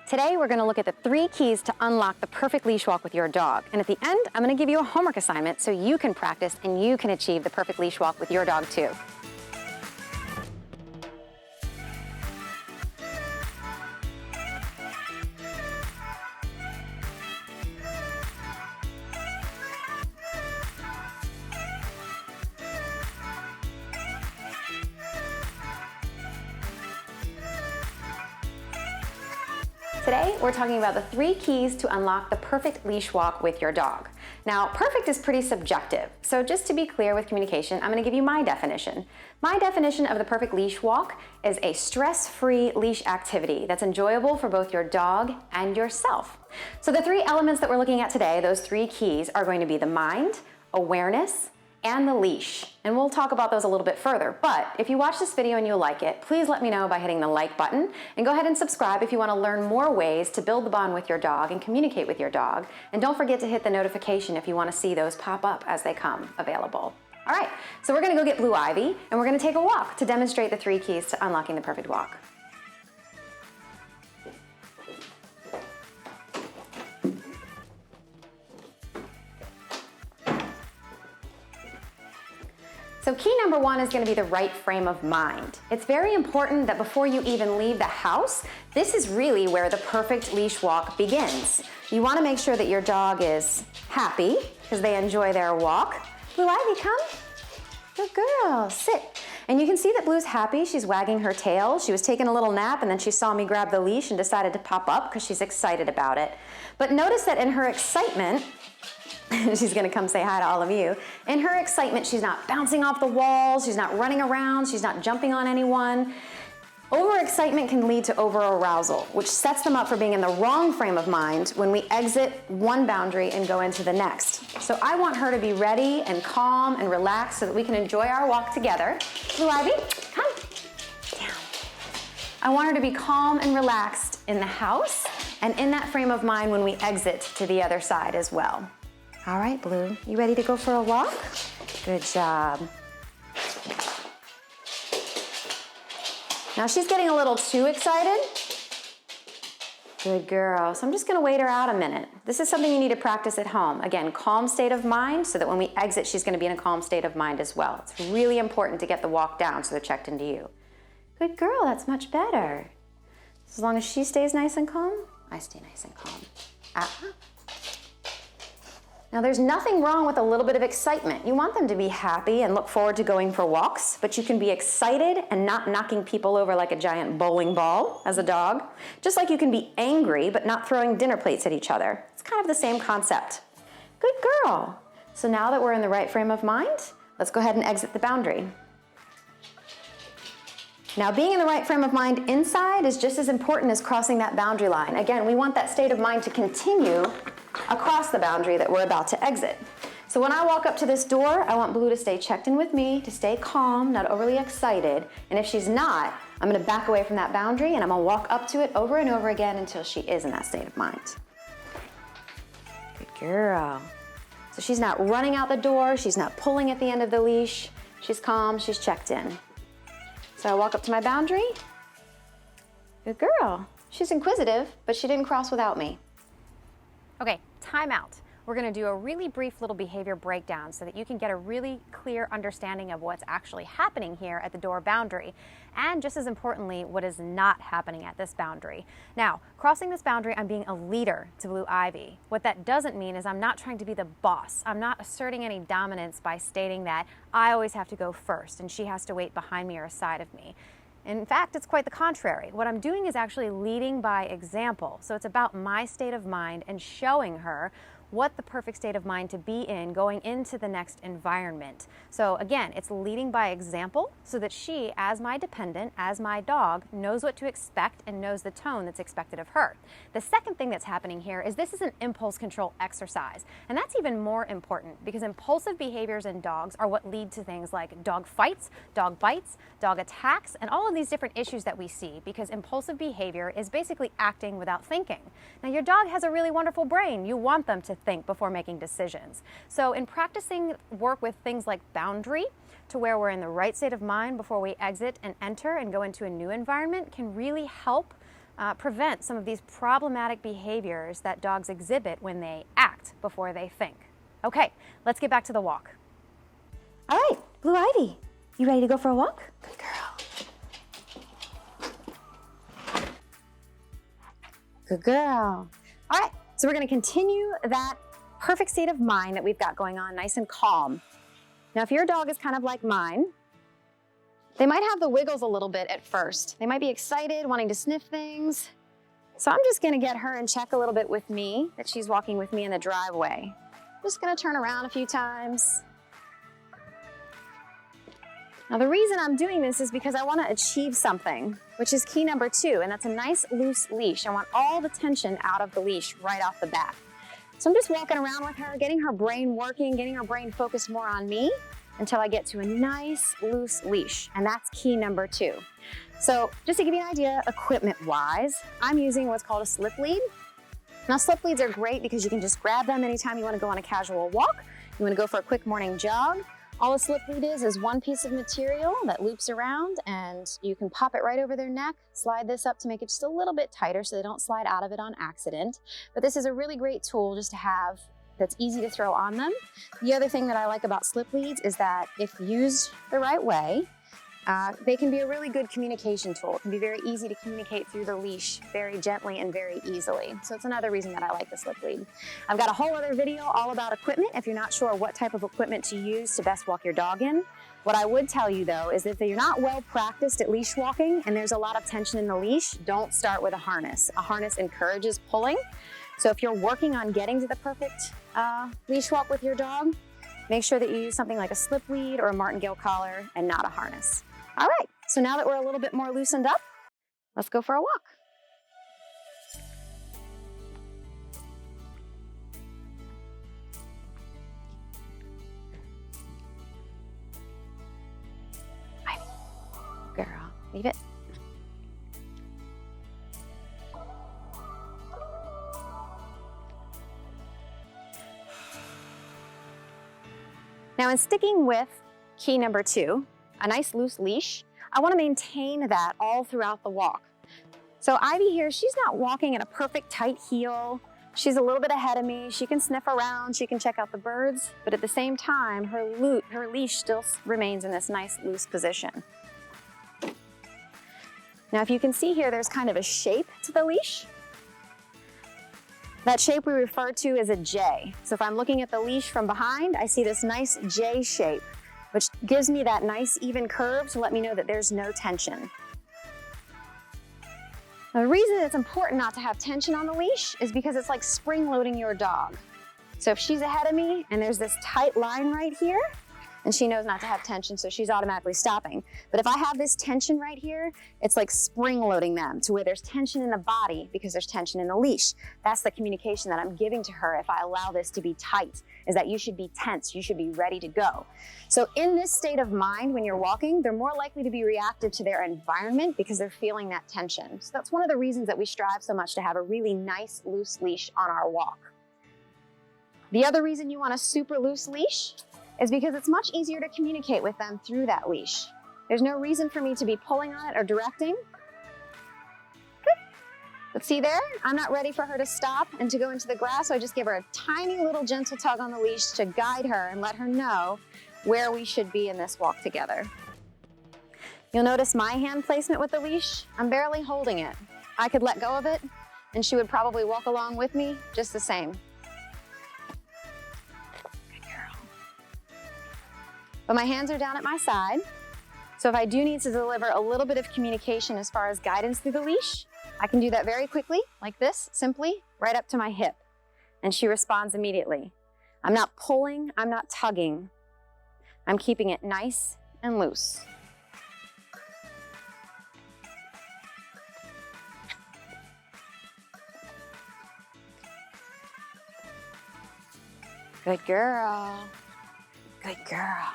Today, we're gonna look at the 3 keys to unlock the perfect leash walk with your dog. And at the end, I'm gonna give you a homework assignment so you can practice and you can achieve the perfect leash walk with your dog too. Today, we're talking about the 3 keys to unlock the perfect leash walk with your dog. Now, perfect is pretty subjective, so just to be clear with communication, I'm gonna give you my definition. My definition of the perfect leash walk is a stress-free leash activity that's enjoyable for both your dog and yourself. So the 3 elements that we're looking at today, those 3 keys, are going to be the mind, awareness, and the leash. And we'll talk about those a little bit further. But if you watch this video and you like it, please let me know by hitting the like button, and go ahead and subscribe if you want to learn more ways to build the bond with your dog and communicate with your dog. And don't forget to hit the notification if you want to see those pop up as they come available. All right, so we're gonna go get Blue Ivy, and we're gonna take a walk to demonstrate the 3 keys to unlocking the perfect walk. So key number 1 is gonna be the right frame of mind. It's very important that before you even leave the house, this is really where the perfect leash walk begins. You wanna make sure that your dog is happy because they enjoy their walk. Blue Ivy, come. Good girl, sit. And you can see that Blue's happy. She's wagging her tail. She was taking a little nap and then she saw me grab the leash and decided to pop up because she's excited about it. But notice that in her excitement, she's gonna come say hi to all of you. In her excitement, she's not bouncing off the walls, she's not running around, she's not jumping on anyone. Overexcitement can lead to over-arousal, which sets them up for being in the wrong frame of mind when we exit one boundary and go into the next. So I want her to be ready and calm and relaxed so that we can enjoy our walk together. Blue Ivy, come down. I want her to be calm and relaxed in the house and in that frame of mind when we exit to the other side as well. All right, Blue, you ready to go for a walk? Good job. Now she's getting a little too excited. Good girl. So I'm just gonna wait her out a minute. This is something you need to practice at home. Again, calm state of mind so that when we exit, she's gonna be in a calm state of mind as well. It's really important to get the walk down so they're checked into you. Good girl, that's much better. As long as she stays nice and calm, I stay nice and calm. Now there's nothing wrong with a little bit of excitement. You want them to be happy and look forward to going for walks, but you can be excited and not knocking people over like a giant bowling ball as a dog. Just like you can be angry, but not throwing dinner plates at each other. It's kind of the same concept. Good girl. So now that we're in the right frame of mind, let's go ahead and exit the boundary. Now being in the right frame of mind inside is just as important as crossing that boundary line. Again, we want that state of mind to continue across the boundary that we're about to exit. So when I walk up to this door, I want Blue to stay checked in with me, to stay calm, not overly excited. And if she's not, I'm gonna back away from that boundary and I'm gonna walk up to it over and over again until she is in that state of mind. Good girl. So she's not running out the door, she's not pulling at the end of the leash, she's calm, she's checked in. So I walk up to my boundary. Good girl. She's inquisitive, but she didn't cross without me. Okay, time out. We're gonna do a really brief little behavior breakdown so that you can get a really clear understanding of what's actually happening here at the door boundary, and just as importantly, what is not happening at this boundary. Now, crossing this boundary, I'm being a leader to Blue Ivy. What that doesn't mean is I'm not trying to be the boss. I'm not asserting any dominance by stating that I always have to go first and she has to wait behind me or aside of me. In fact, it's quite the contrary. What I'm doing is actually leading by example. So it's about my state of mind and showing her what the perfect state of mind to be in going into the next environment. So again, it's leading by example so that she, as my dependent, as my dog, knows what to expect and knows the tone that's expected of her. The second thing that's happening here is this is an impulse control exercise. And that's even more important because impulsive behaviors in dogs are what lead to things like dog fights, dog bites, dog attacks, and all of these different issues that we see because impulsive behavior is basically acting without thinking. Now your dog has a really wonderful brain. You want them to think before making decisions. So in practicing work with things like boundary, to where we're in the right state of mind before we exit and enter and go into a new environment can really help prevent some of these problematic behaviors that dogs exhibit when they act before they think. Okay, let's get back to the walk. All right, Blue Ivy, you ready to go for a walk? Good girl. Good girl. All right, so we're gonna continue that perfect state of mind that we've got going on, nice and calm. Now, if your dog is kind of like mine, they might have the wiggles a little bit at first. They might be excited, wanting to sniff things. So I'm just gonna get her in check a little bit with me, that she's walking with me in the driveway. Just gonna turn around a few times. Now the reason I'm doing this is because I wanna achieve something, which is key number 2, and that's a nice loose leash. I want all the tension out of the leash right off the bat. So I'm just walking around with her, getting her brain working, getting her brain focused more on me until I get to a nice loose leash, and that's key number 2. So just to give you an idea, equipment-wise, I'm using what's called a slip lead. Now slip leads are great because you can just grab them anytime you wanna go on a casual walk, you wanna go for a quick morning jog. All a slip lead is one piece of material that loops around, and you can pop it right over their neck, slide this up to make it just a little bit tighter so they don't slide out of it on accident. But this is a really great tool just to have that's easy to throw on them. The other thing that I like about slip leads is that if used the right way, they can be a really good communication tool. It can be very easy to communicate through the leash very gently and very easily. So it's another reason that I like the slip lead. I've got a whole other video all about equipment if you're not sure what type of equipment to use to best walk your dog in. What I would tell you though is if you're not well practiced at leash walking and there's a lot of tension in the leash, don't start with a harness. A harness encourages pulling. So if you're working on getting to the perfect leash walk with your dog, make sure that you use something like a slip lead or a martingale collar and not a harness. All right, so now that we're a little bit more loosened up, let's go for a walk. Ivy, girl, leave it. Now in sticking with key number 2, a nice loose leash, I want to maintain that all throughout the walk. So Ivy here, she's not walking in a perfect tight heel. She's a little bit ahead of me. She can sniff around, she can check out the birds, but at the same time, her leash still remains in this nice loose position. Now if you can see here, there's kind of a shape to the leash. That shape we refer to as a J. So if I'm looking at the leash from behind, I see this nice J shape, which gives me that nice even curve to let me know that there's no tension. Now, the reason it's important not to have tension on the leash is because it's like spring loading your dog. So if she's ahead of me and there's this tight line right here, and she knows not to have tension, so she's automatically stopping. But if I have this tension right here, it's like spring loading them to where there's tension in the body because there's tension in the leash. That's the communication that I'm giving to her if I allow this to be tight, is that you should be tense, you should be ready to go. So in this state of mind, when you're walking, they're more likely to be reactive to their environment because they're feeling that tension. So that's one of the reasons that we strive so much to have a really nice loose leash on our walk. The other reason you want a super loose leash is because it's much easier to communicate with them through that leash. There's no reason for me to be pulling on it or directing. Good. But see there, I'm not ready for her to stop and to go into the grass, so I just give her a tiny little gentle tug on the leash to guide her and let her know where we should be in this walk together. You'll notice my hand placement with the leash, I'm barely holding it. I could let go of it and she would probably walk along with me just the same. But my hands are down at my side, so if I do need to deliver a little bit of communication as far as guidance through the leash, I can do that very quickly, like this, simply, right up to my hip. And she responds immediately. I'm not pulling, I'm not tugging. I'm keeping it nice and loose. Good girl. Good girl.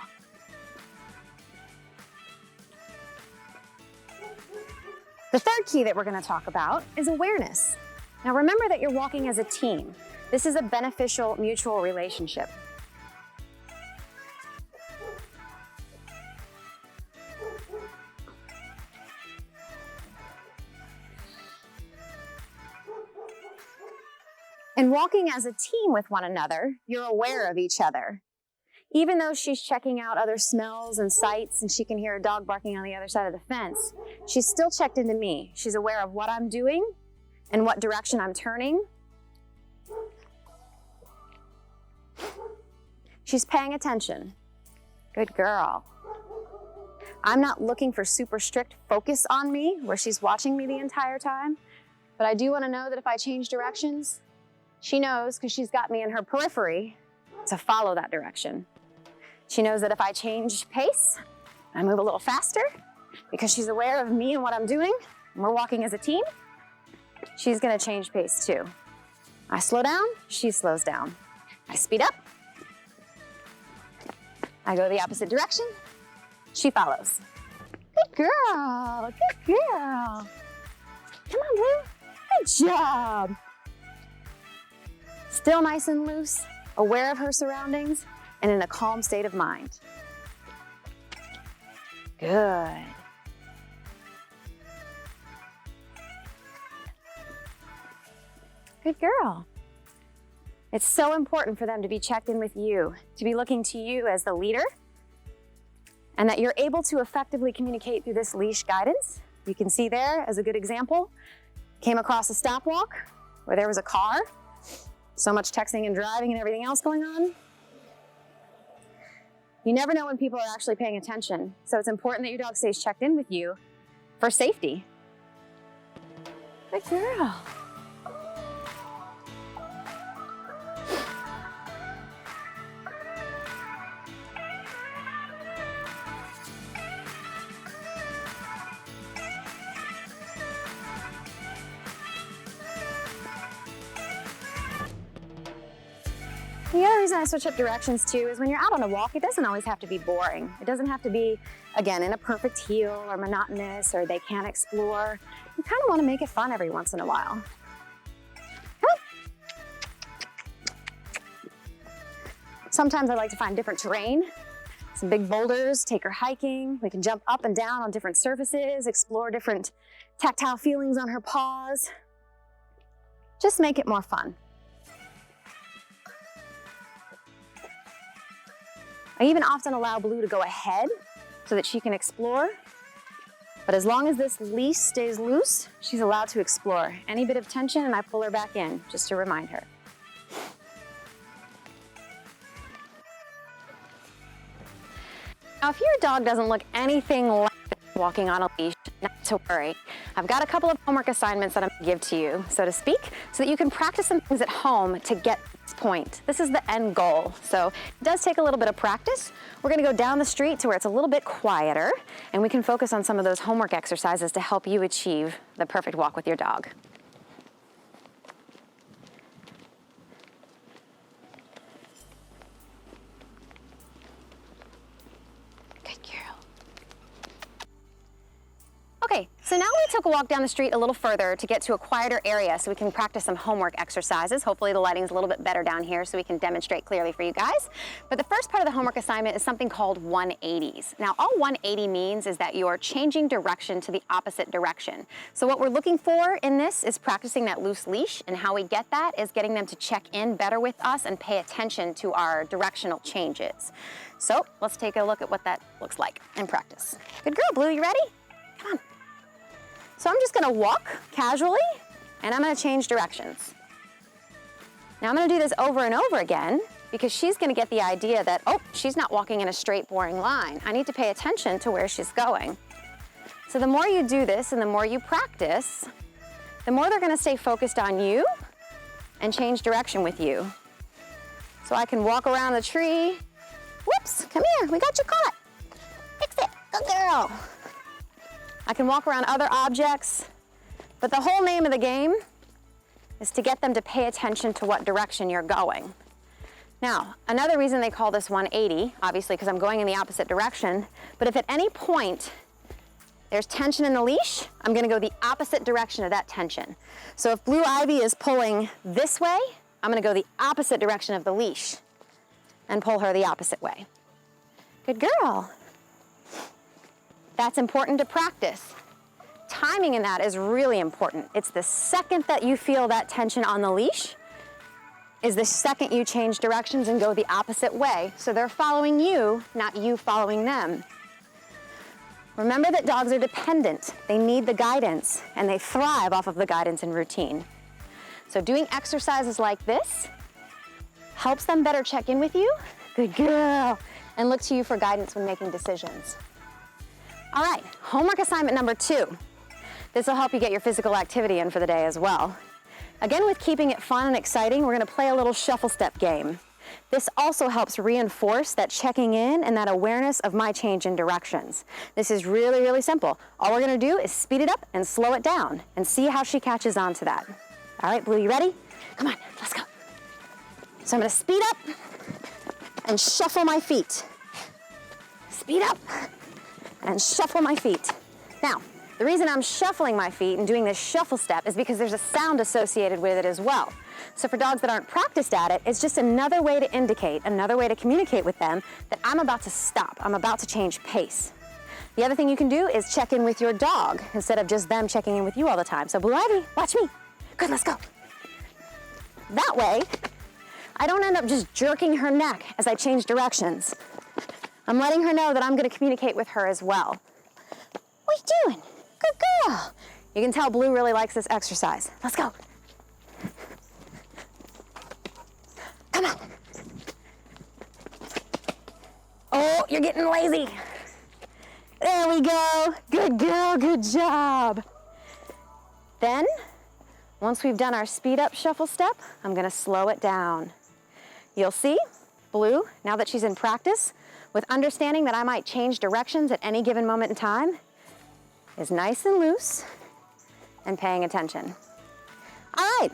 The third key that we're going to talk about is awareness. Now remember that you're walking as a team. This is a beneficial mutual relationship. And walking as a team with one another, you're aware of each other. Even though she's checking out other smells and sights and she can hear a dog barking on the other side of the fence, she's still checked into me. She's aware of what I'm doing and what direction I'm turning. She's paying attention. Good girl. I'm not looking for super strict focus on me where she's watching me the entire time, but I do want to know that if I change directions, she knows, because she's got me in her periphery, to follow that direction. She knows that if I change pace, I move a little faster, because she's aware of me and what I'm doing, and we're walking as a team, she's gonna change pace too. I slow down, she slows down. I speed up, I go the opposite direction, she follows. Good girl, good girl. Come on, Blue, good job. Still nice and loose, aware of her surroundings, and in a calm state of mind. Good. Good girl. It's so important for them to be checked in with you, to be looking to you as the leader, and that you're able to effectively communicate through this leash guidance. You can see there as a good example, came across a stop walk where there was a car, so much texting and driving and everything else going on. You never know when people are actually paying attention, so it's important that your dog stays checked in with you for safety. Good girl. The other reason I switch up directions too is when you're out on a walk, it doesn't always have to be boring. It doesn't have to be, again, in a perfect heel or monotonous or they can't explore. You kind of want to make it fun every once in a while. Sometimes I like to find different terrain, some big boulders, take her hiking. We can jump up and down on different surfaces, explore different tactile feelings on her paws. Just make it more fun. I even often allow Blue to go ahead so that she can explore. But as long as this leash stays loose, she's allowed to explore. Any bit of tension and I pull her back in just to remind her. Now, if your dog doesn't look anything like walking on a leash, not to worry. I've got a couple of homework assignments that I'm gonna give to you, so to speak, so that you can practice some things at home to get to this point. This is the end goal, so it does take a little bit of practice. We're gonna go down the street to where it's a little bit quieter, and we can focus on some of those homework exercises to help you achieve the perfect walk with your dog. Okay, so now we took a walk down the street a little further to get to a quieter area so we can practice some homework exercises. Hopefully the lighting's a little bit better down here so we can demonstrate clearly for you guys. But the first part of the homework assignment is something called 180s. Now, all 180 means is that you're changing direction to the opposite direction. So what we're looking for in this is practicing that loose leash, and how we get that is getting them to check in better with us and pay attention to our directional changes. So let's take a look at what that looks like in practice. Good girl, Blue, you ready? Come on. So I'm just gonna walk casually, and I'm gonna change directions. Now I'm gonna do this over and over again, because she's gonna get the idea that, oh, she's not walking in a straight, boring line. I need to pay attention to where she's going. So the more you do this and the more you practice, the more they're gonna stay focused on you and change direction with you. So I can walk around the tree. Whoops, come here, we got you caught. Fix it, good girl. I can walk around other objects, but the whole name of the game is to get them to pay attention to what direction you're going. Now, another reason they call this 180, obviously because I'm going in the opposite direction, but if at any point there's tension in the leash, I'm gonna go the opposite direction of that tension. So if Blue Ivy is pulling this way, I'm gonna go the opposite direction of the leash and pull her the opposite way. Good girl. That's important to practice. Timing in that is really important. It's the second that you feel that tension on the leash, is the second you change directions and go the opposite way. So they're following you, not you following them. Remember that dogs are dependent. They need the guidance, and they thrive off of the guidance and routine. So doing exercises like this helps them better check in with you, good girl, and look to you for guidance when making decisions. All right, homework assignment number 2. This will help you get your physical activity in for the day as well. Again, with keeping it fun and exciting, we're gonna play a little shuffle step game. This also helps reinforce that checking in and that awareness of my change in directions. This is really, really simple. All we're gonna do is speed it up and slow it down and see how she catches on to that. All right, Blue, you ready? Come on, let's go. So I'm gonna speed up and shuffle my feet. Speed up and shuffle my feet. Now, the reason I'm shuffling my feet and doing this shuffle step is because there's a sound associated with it as well. So for dogs that aren't practiced at it, it's just another way to indicate, another way to communicate with them that I'm about to stop, I'm about to change pace. The other thing you can do is check in with your dog instead of just them checking in with you all the time. So Blue Ivy, watch me. Good, let's go. That way, I don't end up just jerking her neck as I change directions. I'm letting her know that I'm gonna communicate with her as well. What are you doing? Good girl. You can tell Blue really likes this exercise. Let's go. Come on. Oh, you're getting lazy. There we go. Good girl, good job. Then, once we've done our speed up shuffle step, I'm gonna slow it down. You'll see, Blue, now that she's in practice, with understanding that I might change directions at any given moment in time, is nice and loose and paying attention. All right,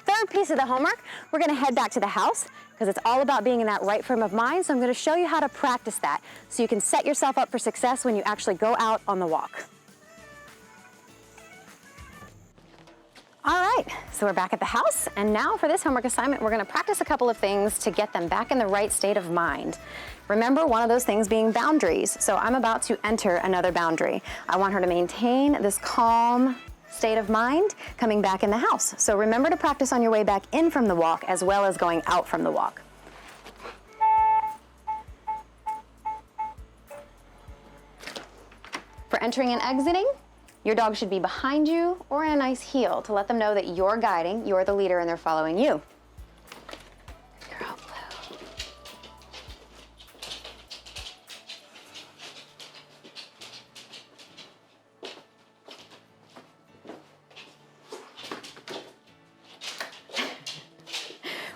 third piece of the homework, we're gonna head back to the house because it's all about being in that right frame of mind, so I'm gonna show you how to practice that so you can set yourself up for success when you actually go out on the walk. All right, so we're back at the house, and now for this homework assignment, we're gonna practice a couple of things to get them back in the right state of mind. Remember, one of those things being boundaries. So I'm about to enter another boundary. I want her to maintain this calm state of mind coming back in the house. So remember to practice on your way back in from the walk as well as going out from the walk. For entering and exiting, your dog should be behind you or in a nice heel to let them know that you're guiding, you're the leader, and they're following you. Good girl, Blue.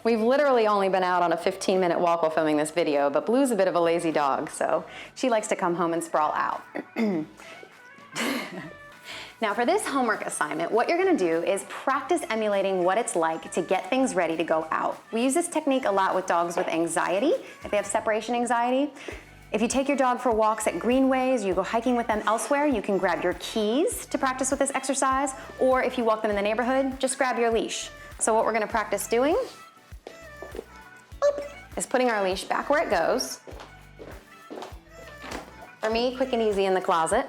We've literally only been out on a 15-minute walk while filming this video, but Blue's a bit of a lazy dog, so she likes to come home and sprawl out. Now for this homework assignment, what you're gonna do is practice emulating what it's like to get things ready to go out. We use this technique a lot with dogs with anxiety, if they have separation anxiety. If you take your dog for walks at greenways, you go hiking with them elsewhere, you can grab your keys to practice with this exercise, or if you walk them in the neighborhood, just grab your leash. So what we're gonna practice doing is putting our leash back where it goes. For me, quick and easy in the closet.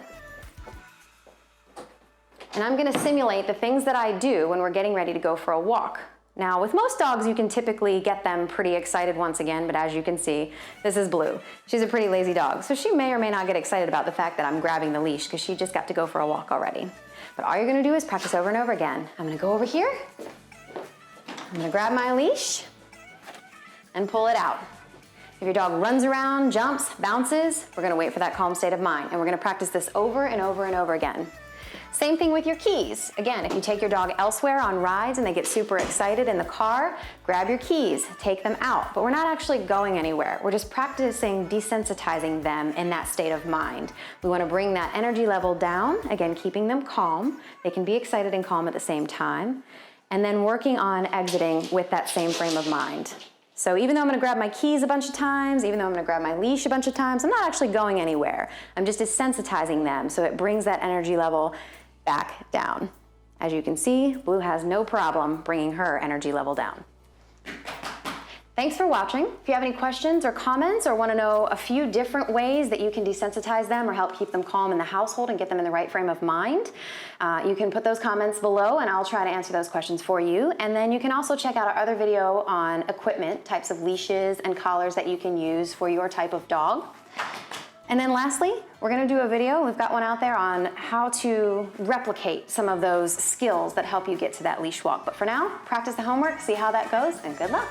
And I'm gonna simulate the things that I do when we're getting ready to go for a walk. Now, with most dogs, you can typically get them pretty excited once again, but as you can see, this is Blue. She's a pretty lazy dog, so she may or may not get excited about the fact that I'm grabbing the leash because she just got to go for a walk already. But all you're gonna do is practice over and over again. I'm gonna go over here, I'm gonna grab my leash and pull it out. If your dog runs around, jumps, bounces, we're gonna wait for that calm state of mind, and we're gonna practice this over and over and over again. Same thing with your keys. Again, if you take your dog elsewhere on rides and they get super excited in the car, grab your keys, take them out. But we're not actually going anywhere. We're just practicing desensitizing them in that state of mind. We want to bring that energy level down, again, keeping them calm. They can be excited and calm at the same time. And then working on exiting with that same frame of mind. So even though I'm gonna grab my keys a bunch of times, even though I'm gonna grab my leash a bunch of times, I'm not actually going anywhere. I'm just desensitizing them so it brings that energy level back down. As you can see, Blue has no problem bringing her energy level down. Thanks for watching. If you have any questions or comments or want to know a few different ways that you can desensitize them or help keep them calm in the household and get them in the right frame of mind, you can put those comments below and I'll try to answer those questions for you. And then you can also check out our other video on equipment, types of leashes and collars that you can use for your type of dog. And then lastly, we're going to do a video, we've got one out there, on how to replicate some of those skills that help you get to that leash walk. But for now, practice the homework, see how that goes, and good luck.